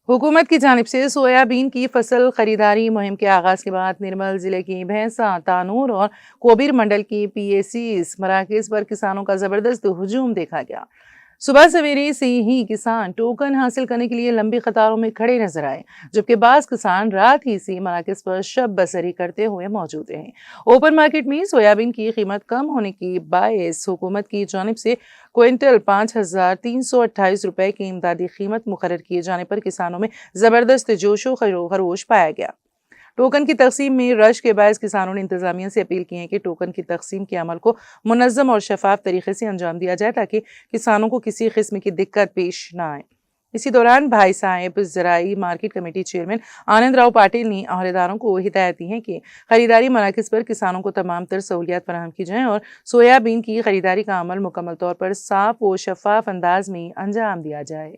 हुकूमत की जानिब से सोयाबीन की फसल खरीदारी मुहिम के आगाज़ के बाद निर्मल ज़िले की भैंसा, तानूर और कोबीर मंडल की पीएसीज मराकज़ पर किसानों का ज़बरदस्त हुजूम देखा गया। सुबह सवेरे से ही किसान टोकन हासिल करने के लिए लंबी कतारों में खड़े नजर आए, जबकि बाज़ किसान रात ही से मराकज़ पर शब बसरी करते हुए मौजूद रहे। ओपन मार्केट में सोयाबीन की कीमत कम होने की बायस हुकूमत की जानिब से क्विंटल 5,328 रुपए की इमदादी कीमत मुकर्रर किए जाने पर किसानों में जबरदस्त जोशो खरोश पाया गया। टोकन की तकसीम में रश के बायस किसानों ने इंतजामिया से अपील की है कि टोकन की तकसीम के अमल को मुनज़्ज़म और शफाफ तरीके से अंजाम दिया जाए, ताकि किसानों को किसी किस्म की दिक्कत पेश न आए। इसी दौरान भाई साहेब ज़राई मार्केट कमेटी चेयरमैन आनंद राव पाटिल ने अहदेदारों को हिदायत दी है कि खरीदारी मराकज़ पर किसानों को तमाम तर सहूलियात फराहम की जाएँ और सोयाबीन की खरीदारी का अमल मुकम्मल तौर पर साफ व शफाफ अंदाज में अंजाम दिया जाए।